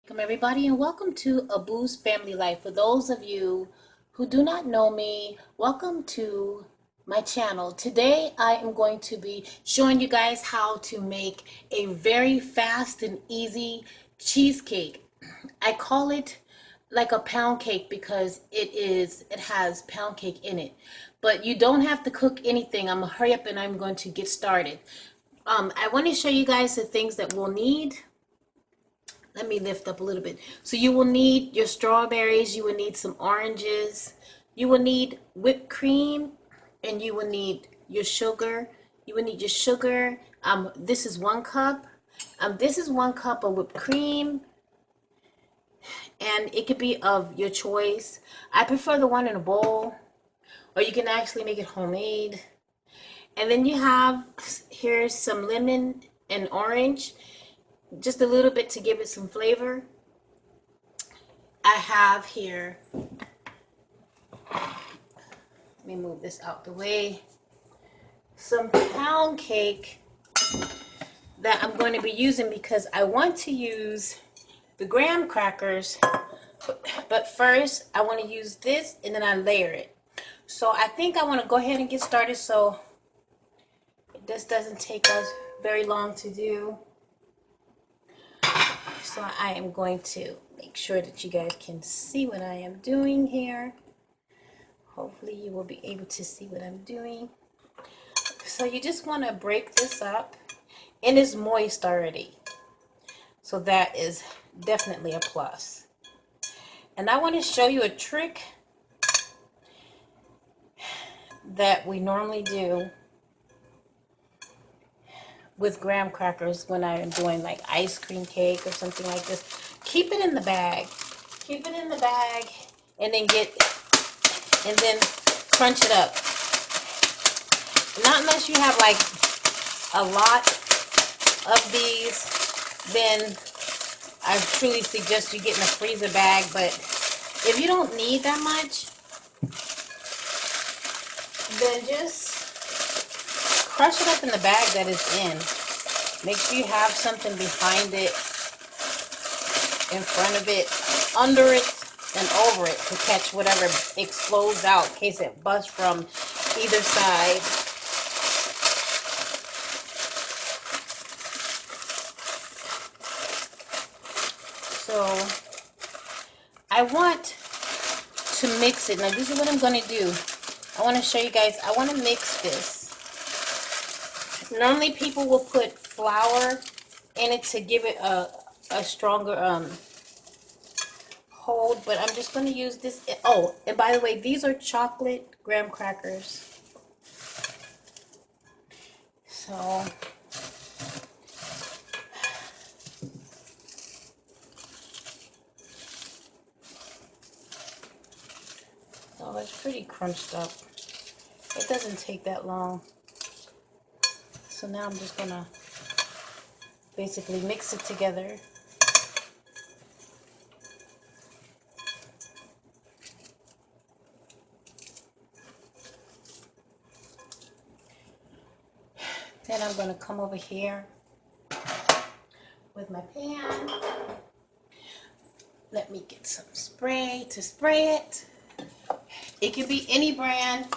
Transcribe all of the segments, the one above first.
Welcome everybody and welcome to Abu's Family Life. For those of you who do not know me, welcome to my channel. Today I am going to be showing you guys how to make a very fast and easy cheesecake. I call it like a pound cake because it has pound cake in it. But you don't have to cook anything. I'm gonna hurry up and I'm going to get started. I want to show you guys the things that we'll need. Let me lift up a little bit. So you will need your strawberries, you will need some oranges, you will need whipped cream, and you will need your sugar. You will need your sugar. This is 1 cup. This is 1 cup of whipped cream, and it could be of your choice. I prefer the one in a bowl, or you can actually make it homemade. And then you have, here's some lemon and orange. Just a little bit to give it some flavor. I have here, let me move this out the way, some pound cake that I'm going to be using because I want to use the graham crackers, but first I want to use this and then I layer it. So I think I want to go ahead and get started so this doesn't take us very long to do. So I am going to make sure that you guys can see what I am doing here. Hopefully you will be able to see what I'm doing. So you just want to break this up, and it's moist already. So that is definitely a plus. And I want to show you a trick that we normally do with graham crackers when I am doing like ice cream cake or something like this. Keep it in the bag. Keep it in the bag and then crunch it up. Not unless you have like a lot of these, then I truly suggest you get in a freezer bag. But if you don't need that much, then just crush it up in the bag that it's in. Make sure you have something behind it, in front of it, under it, and over it to catch whatever explodes out in case it busts from either side. So I want to mix it. Now this is what I'm going to do. I want to show you guys. I want to mix this. Normally people will put flour in it to give it a stronger hold, but I'm just going to use this. Oh, and by the way, these are chocolate graham crackers. So it's pretty crunched up. It doesn't take that long. So now I'm just gonna basically mix it together. Then I'm gonna come over here with my pan. Let me get some spray to spray it. It could be any brand.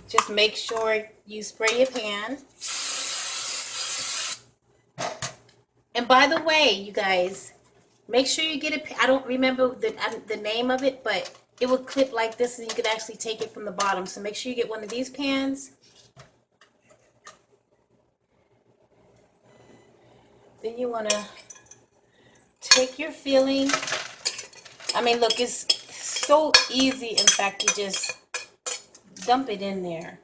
Just make sure you spray your pan. And by the way, you guys, make sure you get it. I don't remember the name of it, but it will clip like this and you could actually take it from the bottom. So make sure you get one of these pans. Then you want to take your filling. I mean, look, it's so easy. In fact, you just dump it in there.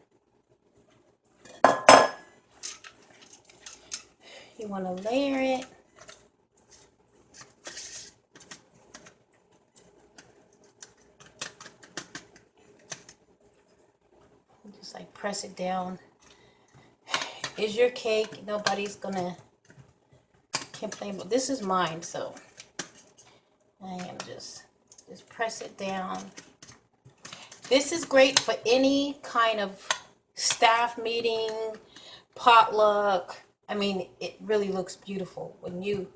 You want to layer it. Just like press it down. It's your cake. Nobody's gonna complain, but this is mine, so I am just press it down. This is great for any kind of staff meeting, potluck. I mean, it really looks beautiful when you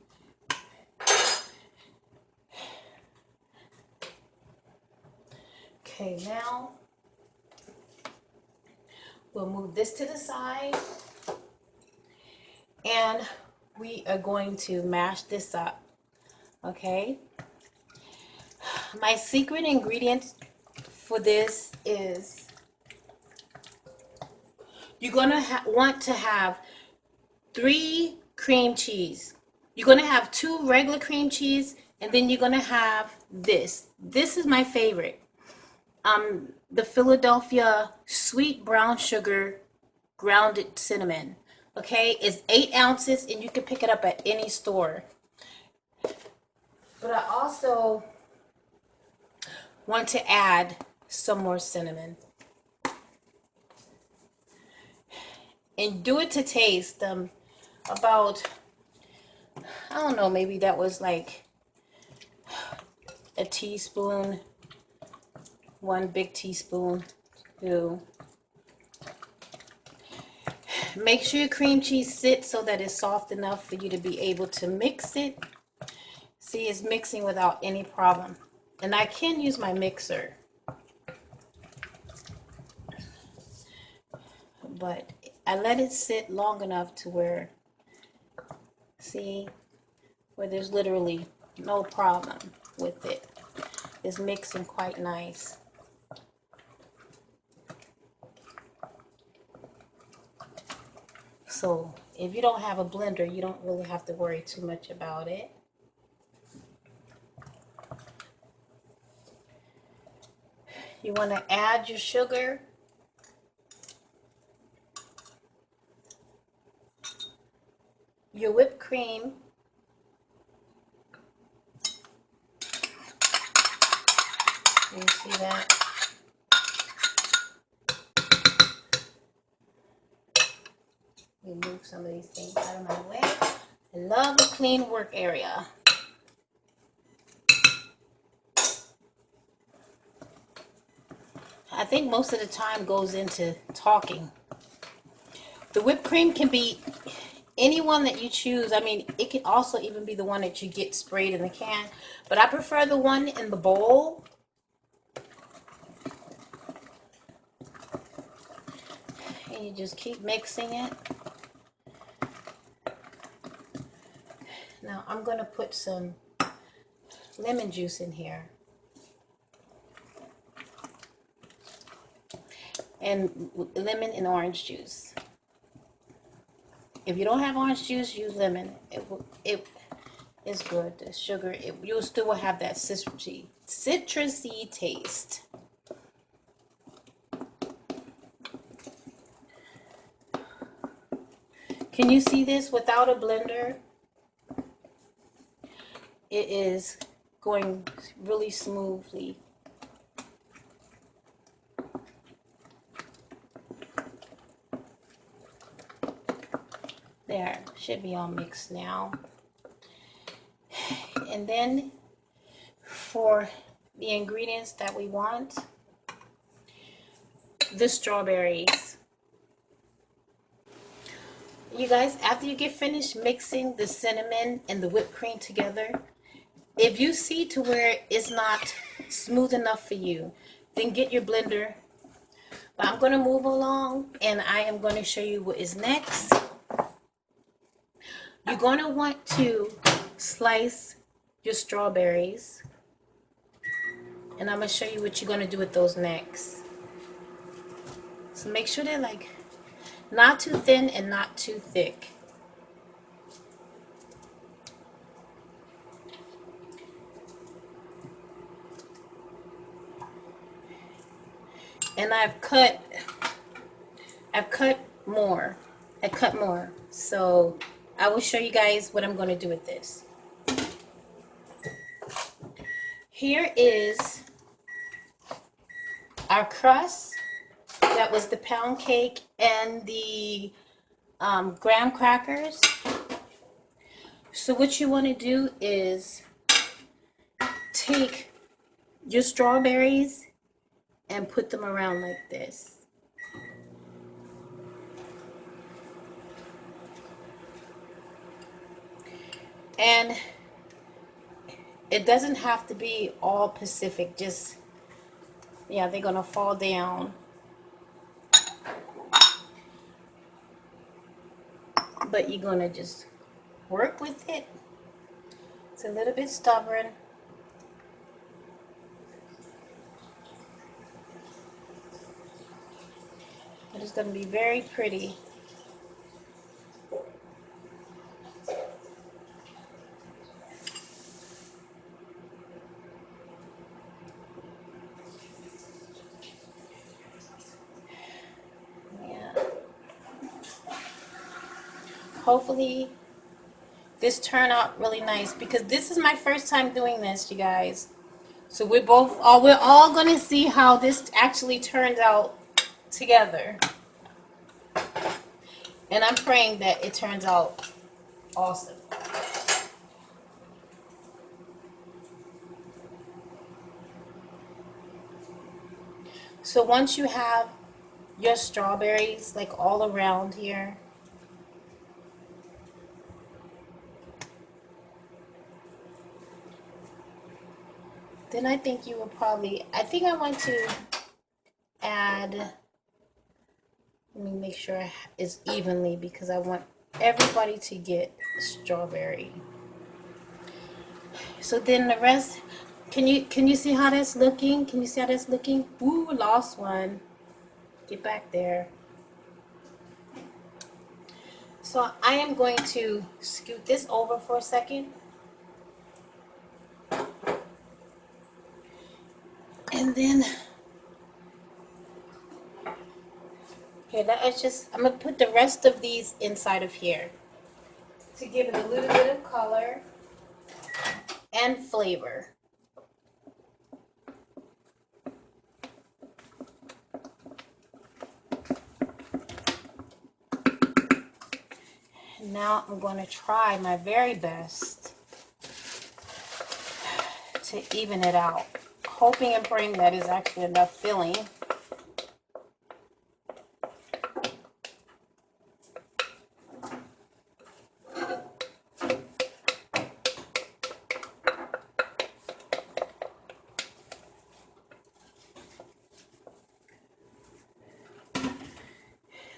Okay, now we'll move this to the side, and we are going to mash this up. Okay, my secret ingredient for this is you're gonna want to have 3 cream cheese. You're gonna have 2 regular cream cheese, and then you're gonna have this. This is my favorite. The Philadelphia sweet brown sugar grounded cinnamon. Okay, it's 8 ounces, and you can pick it up at any store. But I also want to add some more cinnamon. And do it to taste. About, I don't know, maybe that was like a teaspoon, 1 big teaspoon. Make sure your cream cheese sits so that it's soft enough for you to be able to mix it. See, it's mixing without any problem. And I can use my mixer, but I let it sit long enough to where, see, where there's literally no problem with it. It's mixing quite nice. So if you don't have a blender, you don't really have to worry too much about it. You want to add your sugar. Your whipped cream. You see that? We move some of these things out of my way. I love a clean work area. I think most of the time goes into talking. The whipped cream can be any one that you choose. I mean, it can also even be the one that you get sprayed in the can, but I prefer the one in the bowl. And you just keep mixing it. Now I'm going to put some lemon juice in here. And lemon and orange juice. If you don't have orange juice, use lemon. It is good. The sugar, you still will have that citrusy taste. Can you see this without a blender? It is going really smoothly. There, should be all mixed now. And then for the ingredients that we want, the strawberries. You guys, after you get finished mixing the cinnamon and the whipped cream together, if you see to where it's not smooth enough for you, then get your blender. But I'm going to move along, and I am going to show you what is next. You're going to want to slice your strawberries, and I'm going to show you what you're going to do with those next. So make sure they're like not too thin and not too thick. And I've cut more. I cut more. So I will show you guys what I'm going to do with this. Here is our crust. That was the pound cake and the graham crackers. So what you want to do is take your strawberries and put them around like this. And it doesn't have to be all Pacific, just Yeah, they're gonna fall down. But you're gonna just work with it. It's a little bit stubborn. But it's gonna be very pretty. Yeah. Hopefully this turned out really nice because this is my first time doing this, you guys. So we're all gonna see how this actually turns out together. And I'm praying that it turns out awesome. So once you have your strawberries like all around here, then I think you will probably, I think I want to add, let me make sure it's evenly because I want everybody to get strawberry. So then the rest, can you see how that's looking? Can you see how that's looking? Ooh, lost one. Get back there. So I am going to scoot this over for a second. And then, here, that is just, I'm going to put the rest of these inside of here to give it a little bit of color and flavor. Now I'm going to try my very best to even it out, hoping and praying that is actually enough filling.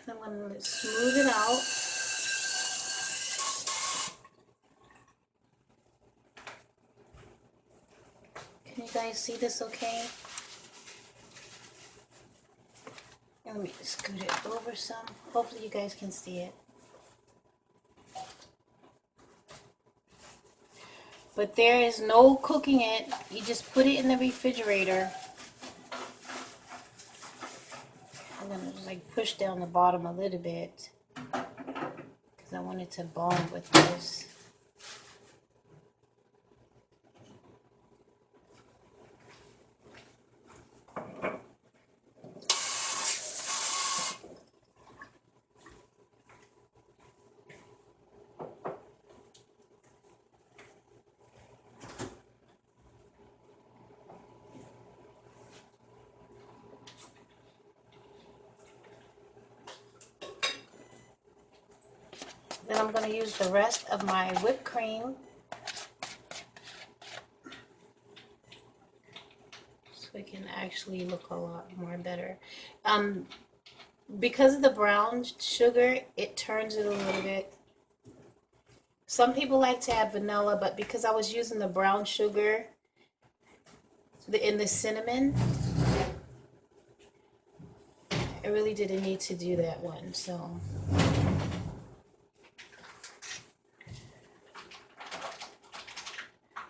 I'm going to smooth it out. Can you guys see this okay? Let me scoot it over some. Hopefully you guys can see it. But there is no cooking it. You just put it in the refrigerator. I'm going to just like push down the bottom a little bit because I want it to bond with this. Then I'm going to use the rest of my whipped cream. So it can actually look a lot more better. Because of the brown sugar, it turns it a little bit. Some people like to add vanilla, but because I was using the brown sugar in the cinnamon, I really didn't need to do that one. So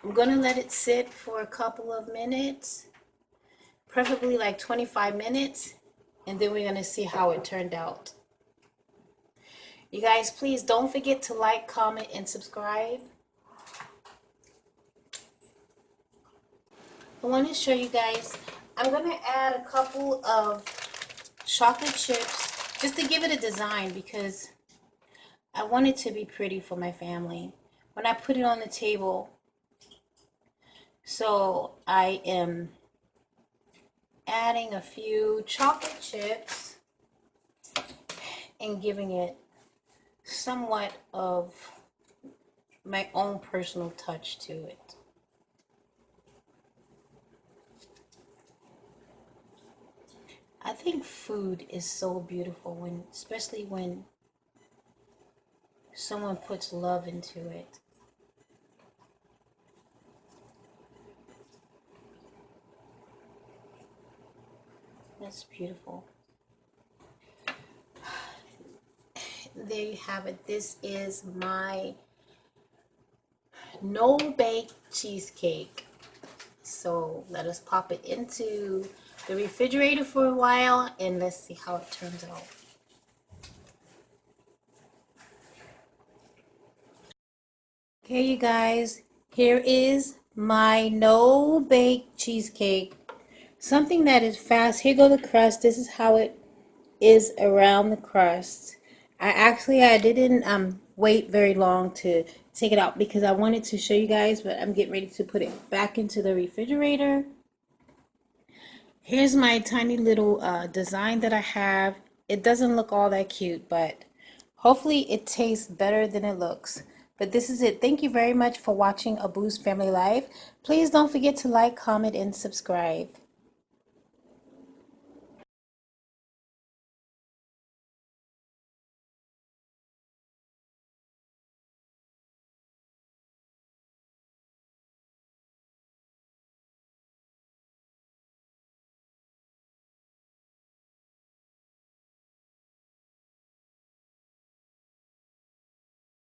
I'm gonna let it sit for a couple of minutes, preferably like 25 minutes, and then we're gonna see how it turned out. You guys, please don't forget to like, comment, and subscribe. I want to show you guys, I'm gonna add a couple of chocolate chips just to give it a design because I want it to be pretty for my family when I put it on the table. So I am adding a few chocolate chips and giving it somewhat of my own personal touch to it. think food is so beautiful when, especially when someone puts love into it. That's beautiful. There you have it. This is my no bake cheesecake. So let us pop it into the refrigerator for a while and let's see how it turns out. Okay, you guys, here is my no bake cheesecake. Something that is fast. Here go the crust. This is how it is around the crust. I didn't wait very long to take it out because I wanted to show you guys, but I'm getting ready to put it back into the refrigerator. Here's my tiny little design that I have. It doesn't look all that cute, but hopefully it tastes better than it looks. But this is it. Thank you very much for watching Abu's Family Life. Please don't forget to like, comment, and subscribe.